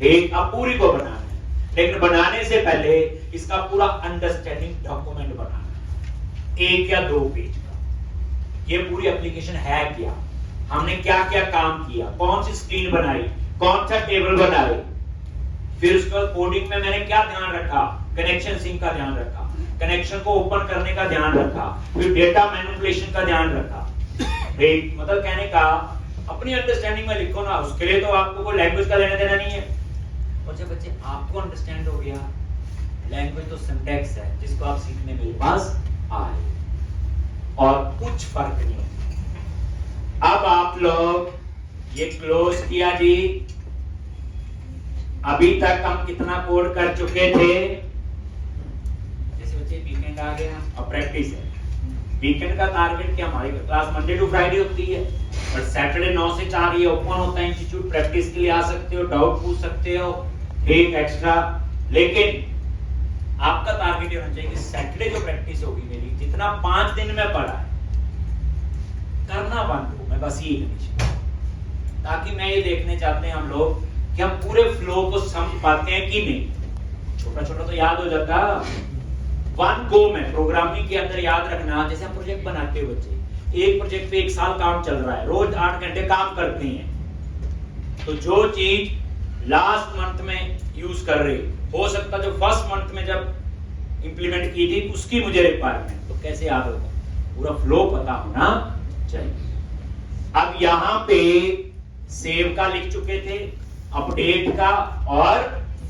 ठीक, अब पूरी को बनाना है, लेकिन बनाने से पहले इसका पूरा अंडरस्टैंडिंग डॉक्यूमेंट बनाना है, 1 या 2 पेज का। ये पूरी एप्लीकेशन है क्या, हमने क्या क्या काम किया, कौन सी स्क्रीन बनाई, कौन सा टेबल बनाए, फिर उसके बाद कोडिंग में मैंने क्या ध्यान रखा, कनेक्शन सिंक का ध्यान रखा, कनेक्शन को ओपन करने का ध्यान रखा, फिर डेटा मैनिपुलेशन का ध्यान रखा। ठीक, मतलब कहने का अपनी अंडरस्टैंडिंग में लिखो ना, उसके लिए तो आपको कोई लैंग्वेज का लेना देना नहीं है। और जब बच्चे आपको अंडरस्टैंड हो गया, लैंग्वेज तो सिंटैक्स है जिसको आप सीखने मेरे पास आए, और कुछ फर्क नहीं। अब आप लोग ये क्लोज किया जी, अभी तक हम कितना कोड कर चुके थे, जैसे बच्चे वीकेंड आ गया और प्रैक्टिस है। वीकेंड का टारगेट क्या, हमारी क्लास मंडे टू फ्राइडे होती है, बट सैटरडे 9 से 4 ये ओपन होता है इंस्टीट्यूट, प्रैक्टिस के लिए आ सकते हो, डाउट पूछ सकते हो, ठीक एक्स्ट्रा। लेकिन आपका टारगेट ये होना चाहिए कि सैटरडे जो प्रैक्टिस होगी मेरी, जितना 5 दिन में पढ़ा है करना बंद हो, मैं बस ये नहीं चाहिए, ताकि मैं ये देखने चाहते हैं हम लोग कि हम पूरे फ्लो को समझ पाते हैं कि नहीं। छोटा छोटा तो याद हो जाता, वन गो में प्रोग्रामिंग के अंदर याद रखना। जैसे हम प्रोजेक्ट बनाते हो बच्चे, एक प्रोजेक्ट पे 1 साल काम चल रहा है, रोज 8 घंटे काम करते हैं, तो जो चीज लास्ट मंथ में यूज कर रहे हो सकता जो फर्स्ट मंथ में जब इंप्लीमेंट की थी उसकी मुझे रिक्वायरमेंट, तो कैसे याद होगा, पूरा फ्लो पता होना चाहिए। अब यहां पे सेव का लिख चुके थे, अपडेट का और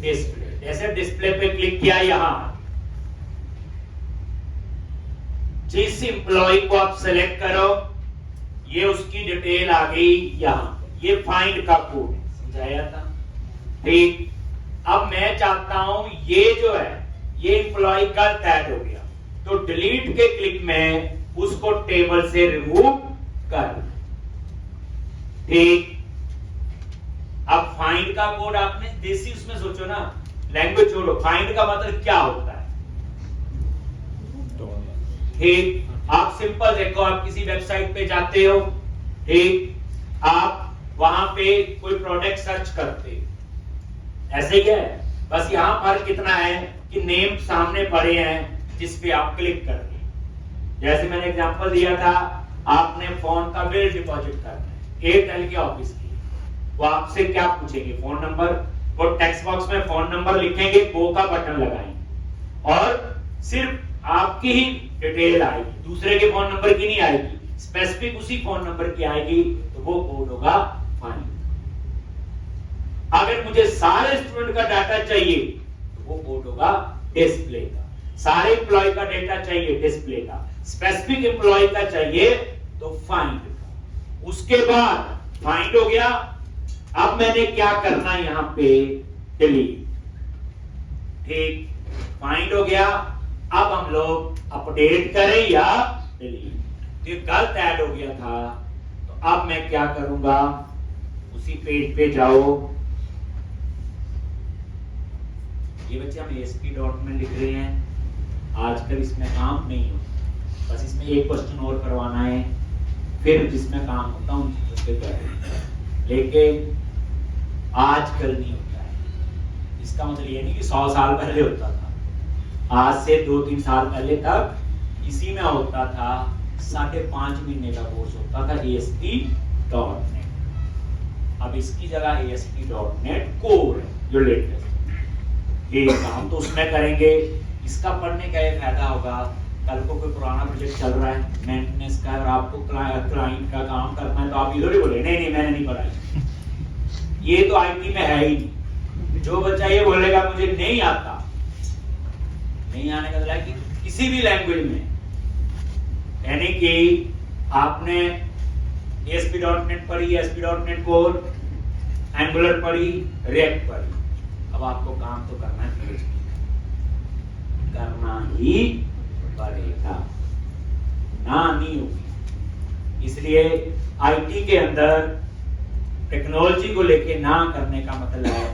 डिस्प्ले। जैसे डिस्प्ले पे क्लिक किया, यहां जिस एम्प्लॉय को आप सेलेक्ट करो ये उसकी डिटेल आ गई यहां, ये फाइंड का कोड समझाया था। ठीक, अब मैं चाहता हूं ये जो है ये एम्प्लॉय गलत ऐड हो गया, तो डिलीट के क्लिक में उसको टेबल से रिमूव कर। ठीक, अब फाइंड का कोड आपने देसी उसमें सोचो ना, लैंग्वेज छोड़ो, फाइंड का मतलब क्या होता है। ठीक, आप सिंपल देखो, आप किसी वेबसाइट पे जाते हो, ठीक, आप वहां पे कोई प्रोडक्ट सर्च करते हो, ऐसे ही है, बस यहां पर कितना है कि नेम सामने पड़े हैं जिस पे आप क्लिक कर रहे हैं। जैसे मैंने एग्जांपल दिया था, आपने फोन का बिल डिपॉजिट करना है एयरटेल के ऑफिस की, वो आपसे क्या पूछेंगे, फोन नंबर, वो टेक्स्ट बॉक्स में फोन नंबर लिखेंगे, गो का बटन लगाएंगे और सिर्फ आपकी ही डिटेल आएगी, दूसरे के फोन नंबर की नहीं आएगी, स्पेसिफिक उसी फोन नंबर की आएगी, तो वो कोड होगा फाइंड। अगर मुझे सारे स्टूडेंट का डाटा चाहिए तो वो कोड होगा डिस्प्ले का, सारे एम्प्लॉय का डाटा चाहिए डिस्प्ले का, स्पेसिफिक एम्प्लॉय का चाहिए तो फाइंड का। उसके बाद फाइंड हो गया, अब मैंने क्या करना है यहां पे, डिलीट। ठीक, फाइंड हो गया, अब हम लोग अपडेट करें या डिलीट। ये गलत ऐड हो गया था, तो अब मैं क्या करूंगा, उसी पेज पे जाओ, ये बच्चे हम ASP डॉट में लिख रहे हैं, आजकल इसमें काम नहीं होता, बस इसमें एक क्वेश्चन और करवाना है, फिर जिसमें काम होता है उन चीजों पे करें, लेकिन आजकल नहीं होता है। इसका मतलब ये नहीं कि 100 साल पहले होता था, आज से 2-3 साल पहले तक इसी में होता था, 5.5 महीने का कोर्स होता था ASP.NET। अब इसकी जगह ASP.NET कोर है जो लेटेस्ट, ये काम तो उसमें करेंगे। इसका पढ़ने का ये फायदा होगा, कल को कोई पुराना प्रोजेक्ट चल रहा है मेंटेनेंस का और आपको क्लाइंट का काम करना है, तो आप इधर ही बोले नहीं मैंने नहीं पढ़ा, ये तो IT में है ही नहीं। जो बच्चा ये बोलेगा मुझे नहीं आता, नहीं आने का मतलब कि किसी भी लैंग्वेज में, यानी कि आपने ASP.NET पढ़ी, ASP.NET कोर, एंगुलर पढ़ी, रिएक्ट पढ़ी, अब आपको काम तो करना है, करना ही पड़ेगा, ना नहीं होगी। इसलिए IT के अंदर टेक्नोलॉजी को लेके ना करने का मतलब है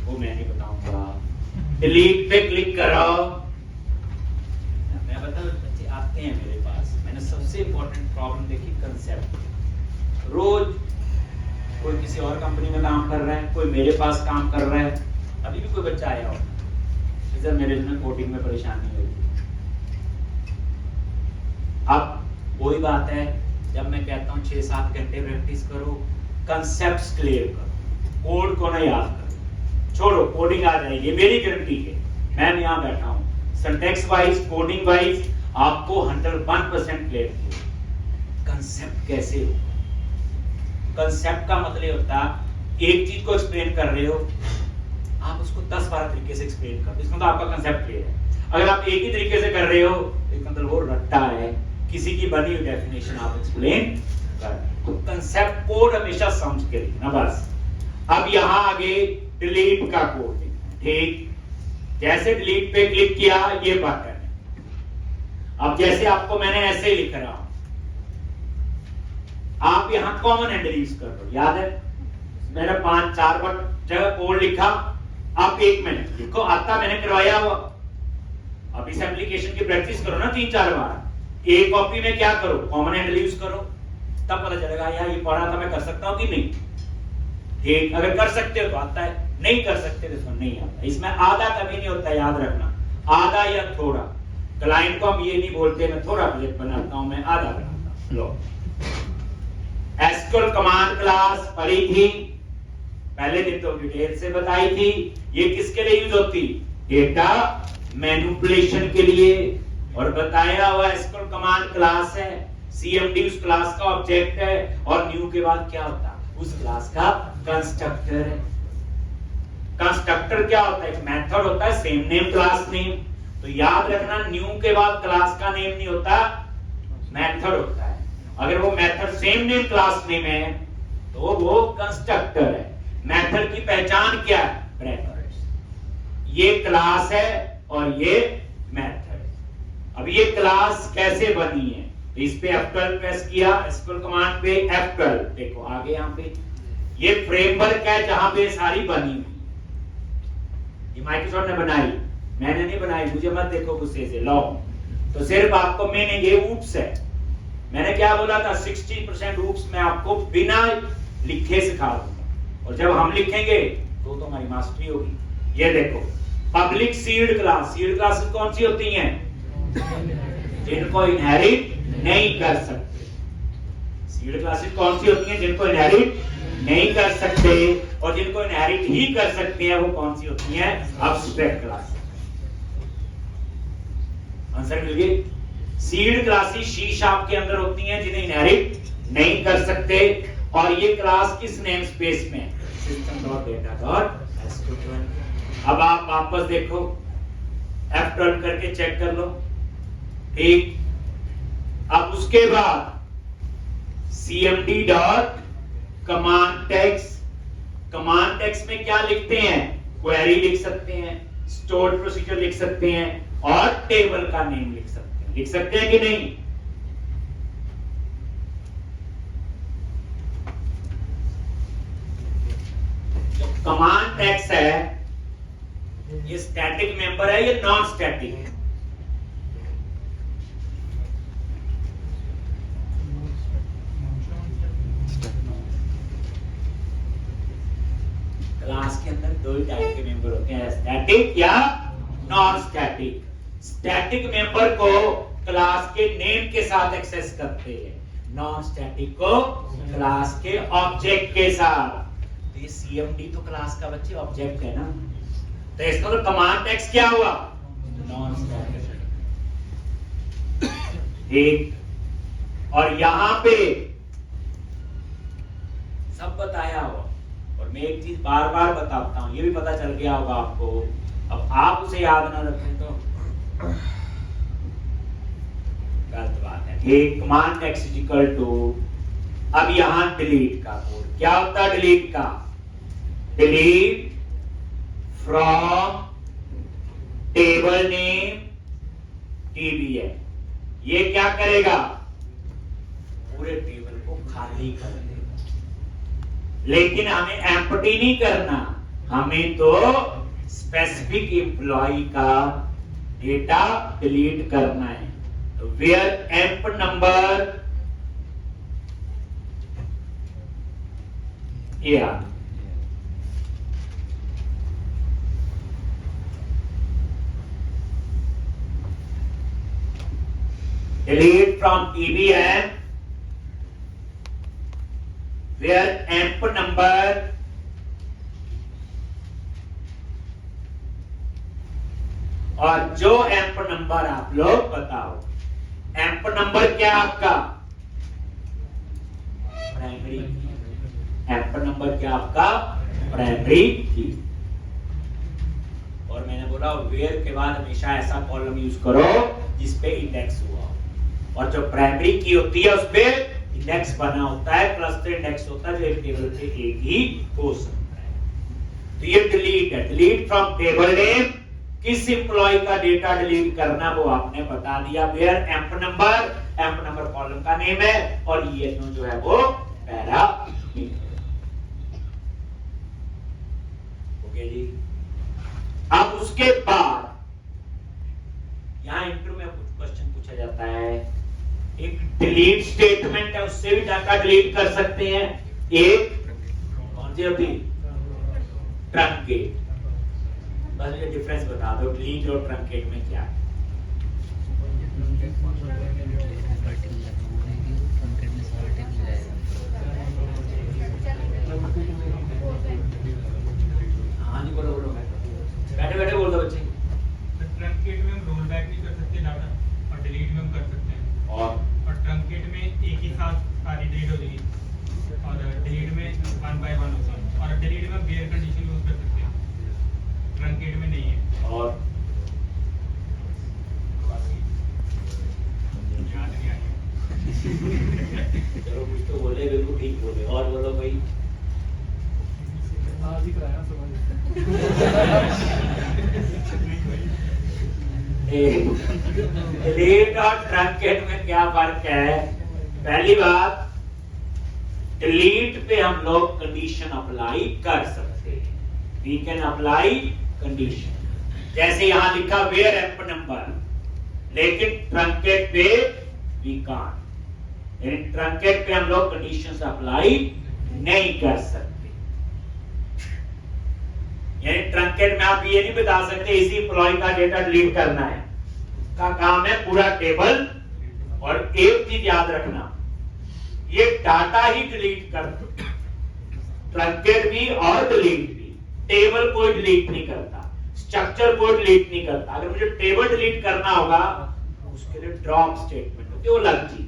वो मैं नहीं बताऊंगा। डिलीट पे क्लिक करो, मैं बता, बच्चे आते हैं मेरे पास, मैंने सबसे इंपॉर्टेंट प्रॉब्लम देखी कंसेप्ट। रोज कोई किसी और कंपनी में काम कर रहा है, कोई मेरे पास काम कर रहा है। अभी भी कोई बच्चा आया हो सर मेरे में कोडिंग में परेशानी होगी। अब वही बात है, जब मैं कहता हूँ 6-7 घंटे प्रैक्टिस करो, कंसेप्ट्स क्लियर करो, कोड को ना याद करो, छोड़ो कोडिंग आ जाएगी, मेरी गारंटी है। मैं यहाँ बैठा हूँ, सिंटैक्स वाइज कोडिंग वाइज आपको 101% क्लियर किया। कंसेप्ट कैसे हो? कंसेप्ट का मतलब होता है एक चीज को एक्सप्लेन कर रहे हो, आप उसको 10-12 तरीके से एक्सप्लेन कर दो, इसका मतलब आपका कंसेप्ट क्लियर है। अगर आप एक ही तरीके से कर रहे हो, इसका मतलब वो रट्टा है, किसी की बनी हुई डेफिनेशन आप एक्सप्लेन कर। तो कंसेप्ट कोड हमेशा समझ के लिखना बस। अब यहां आगे डिलीट का कोड लिखना, ठीक? जैसे डिलीट पे क्लिक किया, ये बटन है। अब जैसे आपको मैंने ऐसे ही लिख रहा हूं, आप यहां कॉमन हैंडल यूज कर लो, याद है मैंने 5-4 जगह कोड लिखा, आप 1 मिनट लिखो, आता मैंने करवाया हुआ। अब इस एप्लीकेशन की प्रैक्टिस करो ना 3-4 बार। एक कॉपी में क्या करो, कॉमन हैंडल यूज करो, तब पता चलेगा यार ये पढ़ा था मैं कर सकता हूं कि नहीं। ठीक, अगर कर सकते हो तो आता है, नहीं कर सकते तो नहीं आता। इसमें आधा कभी नहीं होता, याद रखना, आधा या थोड़ा। क्लाइंट को हम ये नहीं बोलते मैं थोड़ा प्रोजेक्ट बनाता हूं, मैं आधा बनाता हूं। लो, एसक्यूएल कमांड क्लास पढ़ी थी पहले दिन तो डिटेल से बताई थी। ये किसके लिए यूज होती? डेटा मैनिपुलेशन के लिए। और बताया हुआ एसक्यूएल कमांड क्लास है, सीएमडी उस क्लास का ऑब्जेक्ट है, और न्यू के बाद क्या होता? उस क्लास का कंस्ट्रक्टर है। कंस्ट्रक्टर क्या होता है? एक मेथड होता है, सेम नेम क्लास नेम। तो याद रखना, न्यू के बाद क्लास का नेम नहीं होता, मेथड होता है। अगर वो method same name class name है तो वो कंस्ट्रक्टर है। मेथड की पहचान क्या है? ब्रैकेट्स। ये क्लास है और ये मेथड है। अब ये क्लास कैसे बनी है? तो इस पे F12 प्रेस किया, एसक्यूएल कमांड पे F12, देखो आगे यहाँ पे ये फ्रेमवर्क है जहां पे सारी बनी हुई। ये माइक्रोसॉफ्ट ने बनाई, मैंने नहीं बनाई, मुझे मत देखो गुस्से से। लो, तो सिर्फ आपको मैंने ये ऊप्स है, मैंने क्या बोला था 60% ऊप्स मैं आपको बिना लिखे सिखा दूंगा, और जब हम लिखेंगे तो हमारी मास्टरी होगी। ये देखो, public seed class, seed classes कौन सी होती हैं? जिनको इनहेरिट नहीं कर सकते। सीड क्लासेस कौन सी होती हैं? जिनको इनहेरिट नहीं कर सकते, और जिनको इनहेरिट ही कर सकते हैं वो कौन सी होती हैं? Abstract class. आंसर मिल गई। सीड क्लासेस सी शार्प के अंदर होती हैं जिन्हें इनहेरिट नहीं कर सकते, और ये क्लास किस नेम स्पेस में? system.data.sql। अब आप वापस देखो, F12 करके चेक कर लो, ठीक। अब उसके बाद cmd dot command text, command text में क्या लिखते हैं? क्वेरी लिख सकते हैं, स्टोर्ड प्रोसीजर लिख सकते हैं, और टेबल का नेम लिख सकते हैं। लिख सकते हैं कि नहीं? जो कमांड टेक्स्ट है ये स्टैटिक मेंबर है, ये नॉन स्टैटिक है। क्लास के अंदर दो ही टाइप के मेंबर होते हैं, स्टैटिक या नॉन स्टैटिक। स्टैटिक मेंबर को क्लास के नेम के साथ एक्सेस करते हैं, नॉन स्टैटिक को क्लास के ऑब्जेक्ट के साथ। तो ये सीएमडी तो क्लास का बच्चे ऑब्जेक्ट है ना, तो इसका तो कमांड टेक्स्ट क्या हुआ? Non static. ठीक, और यहां पे सब बताया हुआ, और मैं एक चीज बार बार बताता हूं, ये भी पता चल गया होगा आपको। अब आप उसे याद ना रखें तो गलत बात है। ठीक, command text is equal to, अब यहां डिलीट का कोड क्या होता है? डिलीट का, delete from table name tbn। ये क्या करेगा? पूरे टेबल को खाली कर देगा। लेकिन हमें एम्प्टी नहीं करना, हमें तो स्पेसिफिक एम्प्लॉय का डेटा डिलीट करना है। तो वेयर एम्प नंबर ये आ delete from TBM where amp number और जो एम्प नंबर आप लोग बताओ, एम्प नंबर क्या आपका प्राइमरी, एम्प नंबर क्या आपका प्राइमरी की। और मैंने बोला वेयर के बाद हमेशा ऐसा कॉलम यूज करो जिसपे इंडेक्स हुआ हो, और जो प्राइमरी की होती है उसपे इंडेक्स बना होता है, क्लस्टर इंडेक्स होता है जो एक टेबल पे एक ही हो सकता है। तो ये डिलीट है, डिलीट फ्रॉम टेबल नेम, किस एम्प्लॉय का डेटा डिलीट करना वो आपने बता दिया। वेयर एम्प नंबर कॉलम का नेम है और ये जो है वो पैरामीटर। ओके जी। अब उसके बाद यहां इंटरव्यू में कुछ क्वेश्चन पूछा जाता है, एक डिलीट स्टेटमेंट है उससे भी डाटा डिलीट कर सकते हैं, एक कौन सी होती ट्रंकेट। बस ये डिफरेंस बता दो डिलीट और ट्रंकेट में क्या है। हाँ जी बोलो बोलो, बैठे बैठे बोल दो बच्चे। ट्रंकेट में हम रोल बैक नहीं कर सकते डाटा, और डिलीट में हम कर सकते हैं। और ट्रंकेट में एक ही साथ सारी डिलीट हो जाएगी, और डिलीट में 1 by 1 होगा, और डिलीट में बेयर कंडीशन यूज कर सकते हैं, ट्रंकेट में नहीं है। और याद नहीं आ रहा। चलो कुछ तो बोले, बिल्कुल ठीक बोले। और बोलो भाई। आज ही कराया समझ। डिलीट और ट्रंकेट में क्या फर्क है? पहली बात, डिलीट पे हम लोग कंडीशन अप्लाई कर सकते हैं, वी कैन अप्लाई कंडीशन। जैसे यहां लिखा वेयर एम्प नंबर, लेकिन ट्रंकेट पे वी कांट, यानी ट्रंकेट पे हम लोग कंडीशंस अप्लाई नहीं कर सकते। यानी ट्रंकेट में आप ये नहीं बता सकते इसी एम्प्लॉय का डेटा डिलीट करना है, का काम है पूरा टेबल। और एक चीज याद रखना, ये डाटा ही डिलीट कर, ट्रंकेट भी और डिलीट भी, टेबल कोई डिलीट नहीं करता, स्ट्रक्चर कोई डिलीट नहीं करता। अगर मुझे टेबल डिलीट करना होगा उसके लिए ड्रॉप स्टेटमेंट होती है, वो अलग चीज।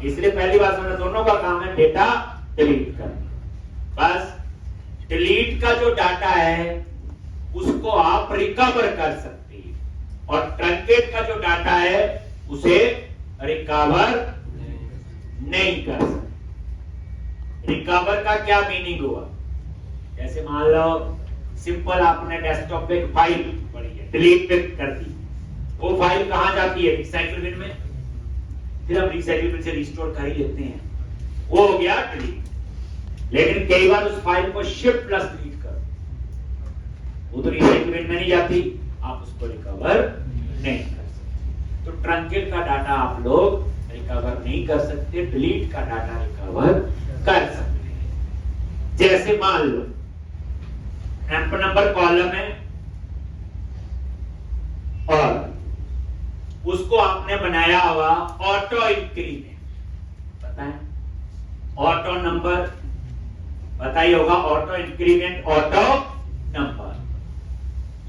इसलिए पहली बात समझना, दोनों का काम है डेटा डिलीट करना। बस डिलीट का जो डाटा है उसको आप रिकवर कर सकते हैं, और ट्रंकेट का जो डाटा है उसे रिकवर नहीं कर सकते। रिकवर का क्या मीनिंग हुआ? जैसे मान लो सिंपल आपने डेस्कटॉप पे एक फाइल पड़ी है, डिलीट पे कर दी, वो फाइल कहां जाती है? रिसाइकिल बिन में। फिर हम रिसाइकिल बिन से रिस्टोर कर ही लेते हैं, वो हो गया डिलीट। लेकिन कई बार उस फाइल को शिफ्ट प्लस डिलीट कर, वो तो रिसाइकिल बिन में नहीं जाती, आप उसको रिकवर नहीं कर सकते। तो ट्रंकेट का डाटा आप लोग रिकवर नहीं कर सकते, डिलीट का डाटा रिकवर कर सकते हैं। जैसे मान लो एम्प नंबर कॉलम है और उसको आपने बनाया हुआ ऑटो इंक्रीमेंट, पता है ऑटो नंबर, पता ही होगा ऑटो इंक्रीमेंट, ऑटो नंबर,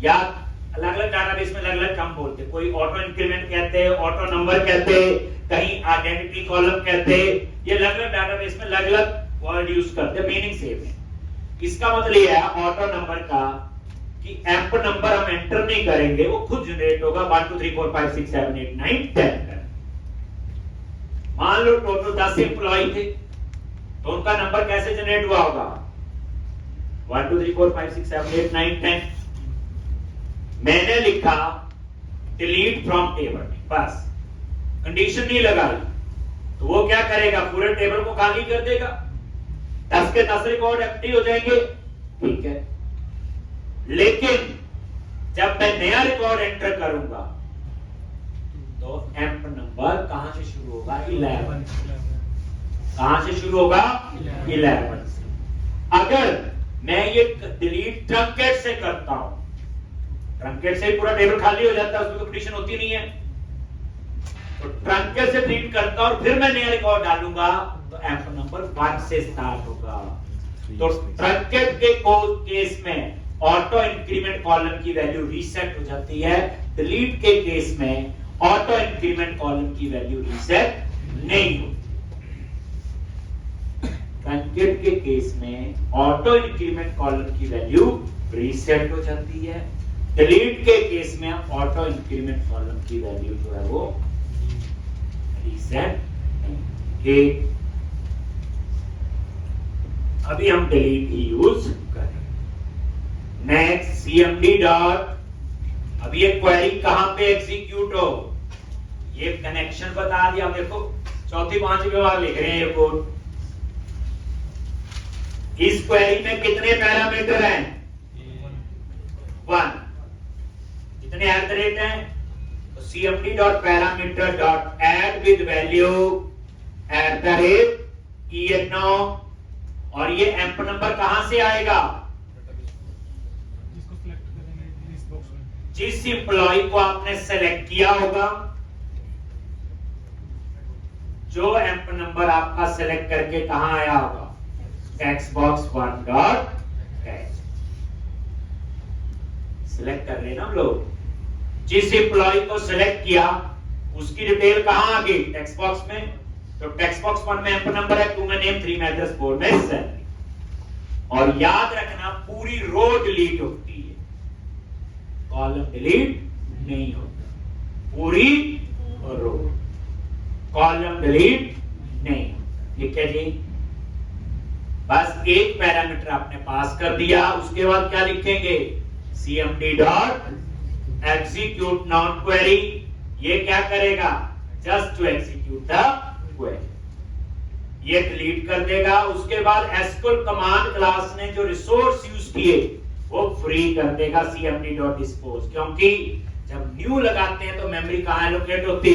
या अलग अलग डाटाबेस में अलग अलग टर्म बोलते हैं। कोई ऑटो इंक्रीमेंट कहते हैं, ऑटो नंबर कहते हैं, कहीं आइडेंटिटी कॉलम कहते हैं। ये अलग अलग डाटाबेस में अलग अलग वर्ड यूज करते हैं, मीनिंग सेम है। इसका मतलब यह है ऑटो नंबर का कि एम्प नंबर हम एंटर नहीं करेंगे, वो खुद जनरेट होगा 1 2 3 4 5 6 7 8 9 10। मान लो टोटल 10 एम्प्लॉय थे, तो उनका नंबर कैसे जनरेट हुआ होगा? 1 2 3 4 5 6 7 8 9 10। मैंने लिखा डिलीट फ्रॉम टेबल, बस कंडीशन नहीं लगाई, तो वो क्या करेगा? पूरे टेबल को खाली कर देगा, 10 के 10 रिकॉर्ड एक्टिव हो जाएंगे, ठीक है। लेकिन जब मैं नया रिकॉर्ड एंटर करूंगा तो एम्प नंबर कहां से शुरू होगा? 11। कहां से शुरू होगा? 11 से। अगर मैं ये डिलीट ट्रंकेट से करता हूं, ट्रंकेट से ही पूरा टेबल खाली हो जाता है, उसमें कंप्लीशन होती नहीं है, तो ट्रंकेट से डिलीट करता हूं और फिर मैं नया रिकॉर्ड डालूंगा तो एम्प नंबर 1 से स्टार्ट होगा। तो ट्रंकेट के केस में ऑटो इंक्रीमेंट कॉलम की वैल्यू रीसेट हो जाती है, डिलीट के केस में ऑटो इंक्रीमेंट कॉलम की वैल्यू रीसेट नहीं होती। ट्रंकेट के केस में ऑटो इंक्रीमेंट कॉलम की वैल्यू रीसेट हो जाती है, डिलीट के केस में ऑटो इंक्रीमेंट कॉलम की वैल्यू जो है वो रीसेट नहीं। अभी हम डिलीट ही यूज करें। नेक्स्ट सीएमडी डॉट, अब ये क्वेरी कहां पे एग्जीक्यूट हो, ये कनेक्शन बता दिया। देखो चौथी पांचवी बार लिख रहे हैं ये कोड। इस क्वेरी में कितने पैरामीटर हैं? 1। कितने एट द रेट हैं? तो cmd dot parameter dot add with value at the rate EN9, और ये एम्प नंबर कहां से आएगा? जिस एम्प्लॉय को आपने सेलेक्ट किया होगा, जो एम्प नंबर आपका सेलेक्ट करके कहां आया होगा? Text box 1 dot text select कर रहे हैं ना हम लोग। जिस एम्प्लॉय को सिलेक्ट किया उसकी डिटेल कहां आ गई? टेक्स्ट बॉक्स में। तो टेक्स्ट बॉक्स 1 में एम्प नंबर है, 2 में नेम, 3 में एड्रेस, 4 में सैलरी। और याद रखना पूरी रो डिलीट होती है, कॉलम डिलीट नहीं होता, पूरी रो, कॉलम डिलीट नहीं। ठीक है जी, बस एक पैरामीटर आपने पास कर दिया, उसके बाद क्या लिखेंगे? cmd डॉट एग्जीक्यूट नॉन क्वेरी। ये क्या करेगा? Just to execute the query, ये डिलीट कर देगा। उसके बाद एसक्यूएल कमांड क्लास ने जो रिसोर्स यूज किए वो फ्री कर देगा cmd डॉट डिस्पोज, क्योंकि जब न्यू लगाते हैं तो मेमोरी कहां एलोकेट होती?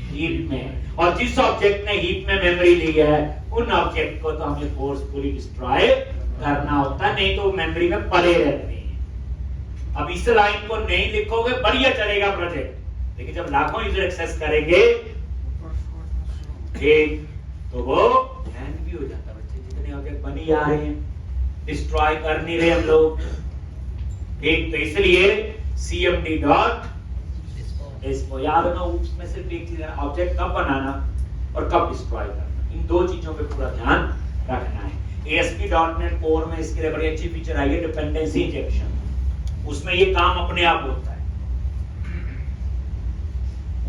हीप में। और जिस ऑब्जेक्ट ने हीप में मेमोरी ली है उन ऑब्जेक्ट को तो हमें फोर्सफुली डिस्ट्रॉय करना होता है, नहीं तो मेमोरी में पड़े रहते हैं। अब इस लाइन को नहीं लिखोगे बढ़िया चलेगा प्रोजेक्ट, लेकिन जब लाखों यूजर एक्सेस करेंगे ठीक, तो वो हैंग भी हो जाता है। बच्चे जितने ऑब्जेक्ट बनी जा रहे हैं, डिस्ट्रॉय कर नहीं रहे हम लोग, ठीक। तो इसलिए cmd डॉट इसको याद रखना, उसमें सिर्फ एक चीज है, ऑब्जेक्ट कब बनाना और कब डिस्ट्रॉय करना, इन दो चीजों पे पूरा ध्यान रखना है। ASP.NET Core में इसके लिए बड़ी अच्छी फीचर आई है, डिपेंडेंसी इंजेक्शन। उसमें ये काम अपने आप होता है,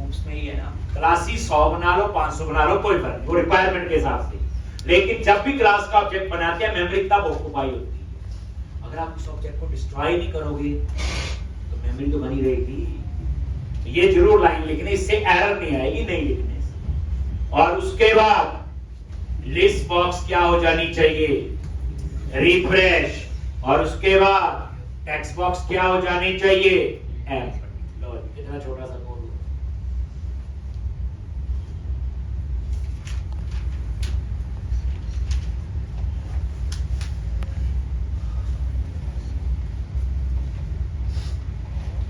उसमें ये है ना, क्लास ही 100 बना लो, 500 बना लो, कोई फर्क नहीं, वो रिक्वायरमेंट के हिसाब से। लेकिन जब भी क्लास का ऑब्जेक्ट बनाते हैं मेमोरी तब ऑक्युपाई होती है। अगर आप उस ऑब्जेक्ट को डिस्ट्रॉय नहीं करोगे तो मेमोरी तो बनी रहेगी। ये जरूर लाइन लिखने, इससे एरर नहीं आएगी नहीं लिखने से। और उसके बाद लिस्ट बॉक्स क्या हो जानी चाहिए? रिफ्रेश। और उसके बाद टेक्स्ट बॉक्स क्या हो जानी चाहिए? एम्प। लो कितना छोटा सा कोड।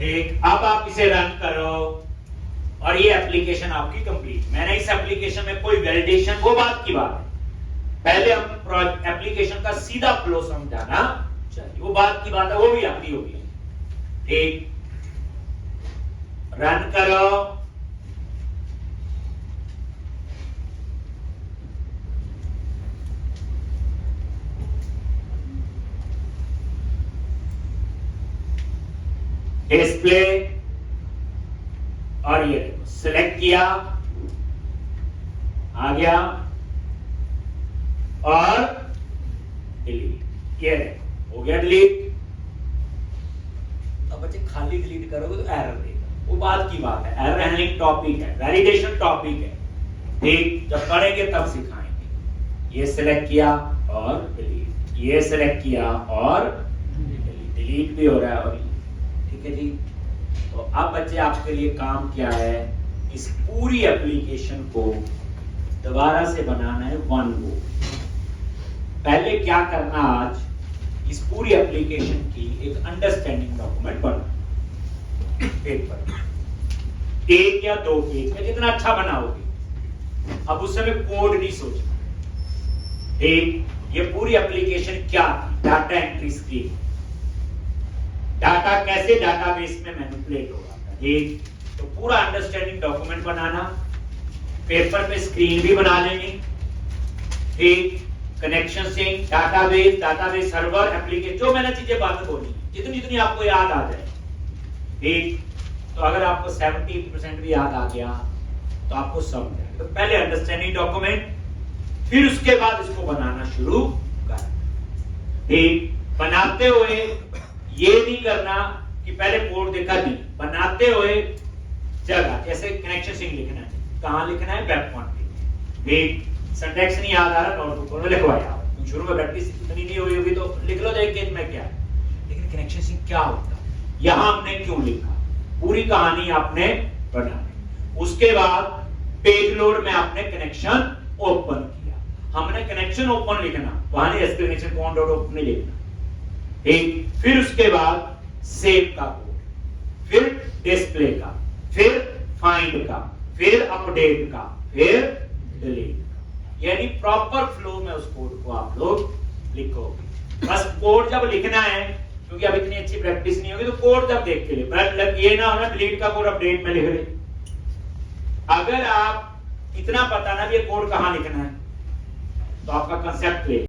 ठीक, अब आप इसे रन करो और ये एप्लीकेशन आपकी कंप्लीट। मैंने इस एप्लीकेशन में कोई वैलिडेशन, वो बात की बात है, पहले हम एप्लीकेशन का सीधा फ्लो समझाना चाहिए, वो बात की बात है, वो भी आपकी होगी। ठीक, रन करो। डिस्प्ले, और ये देखो सिलेक्ट किया, आ गया, और डिलीट, ये देखो हो गया डिलीट। अब बच्चे खाली डिलीट करोगे तो एरर देगा, वो बात की बात है, एरर हैंडलिंग टॉपिक है, वैलिडेशन टॉपिक है। ठीक, जब करेंगे तब सिखाएंगे। ये सिलेक्ट किया और डिलीट, ये सिलेक्ट किया और डिलीट भी हो रहा है, और ठीक है जी। तो अब बच्चे आपके लिए काम क्या है, इस पूरी एप्लीकेशन को दोबारा से बनाना है वन गो। पहले क्या करना, आज इस पूरी एप्लीकेशन की एक अंडरस्टैंडिंग डॉक्यूमेंट बना, पेपर 1 या 2 पेज का जितना अच्छा बनाओगे। अब उस समय कोड नहीं सोचना। ये पूरी एप्लीकेशन क्या थी, डाटा एंट्री स्क्रीन, डाटा कैसे डाटाबेस में मैनिपुलेट हो रहा था, तो पूरा अंडरस्टैंडिंग डॉक्यूमेंट बनाना, पेपर पे स्क्रीन भी बना लेंगे, कनेक्शन से डाटाबेस सर्वर एप्लीकेशन, जो मैंने चीजें बातें बोली जितनी जितनी आपको याद आ जाए, तो अगर आपको 70% भी याद आ गया तो आपको सब जाए। तो पहले अंडरस्टैंडिंग डॉक्यूमेंट, फिर उसके बाद इसको बनाना शुरू कर। बनाते हुए ये नहीं करना कि पहले कोड देखा, नहीं, बनाते हुए जगह, जैसे कनेक्शन सिंह लिखना है, कहां लिखना है, वेब कॉन्फ़िग, सिंटैक्स नहीं याद आ रहा, नोटबुक में लिखवाया, शुरू में प्रैक्टिस इतनी नहीं हुई होगी तो लिख लो एक केस में क्या है, लेकिन कनेक्शन सिंह क्या होता है, यहां हमने क्यों लिखा, पूरी कहानी आपने बनानी। उसके बाद पेज लोड में आपने कनेक्शन ओपन किया, हमने कनेक्शन ओपन लिखना, वहां नहीं एक्सप्लेनेशन कौन डॉट ओपन नहीं लिखना। फिर उसके बाद सेव का कोड, फिर डिस्प्ले का, फिर फाइंड का, फिर अपडेट का, फिर डिलीट का, यानी प्रॉपर फ्लो में उस कोड को आप लोग लिखोगे। बस कोड जब लिखना है, क्योंकि अब इतनी अच्छी प्रैक्टिस नहीं होगी, तो कोड जब देख के लिए ये ना होना डिलीट का कोड अपडेट में लिख रहे। अगर आप इतना पता ना कि ये कोड कहां लिखना है, तो आपका कंसेप्ट क्लियर।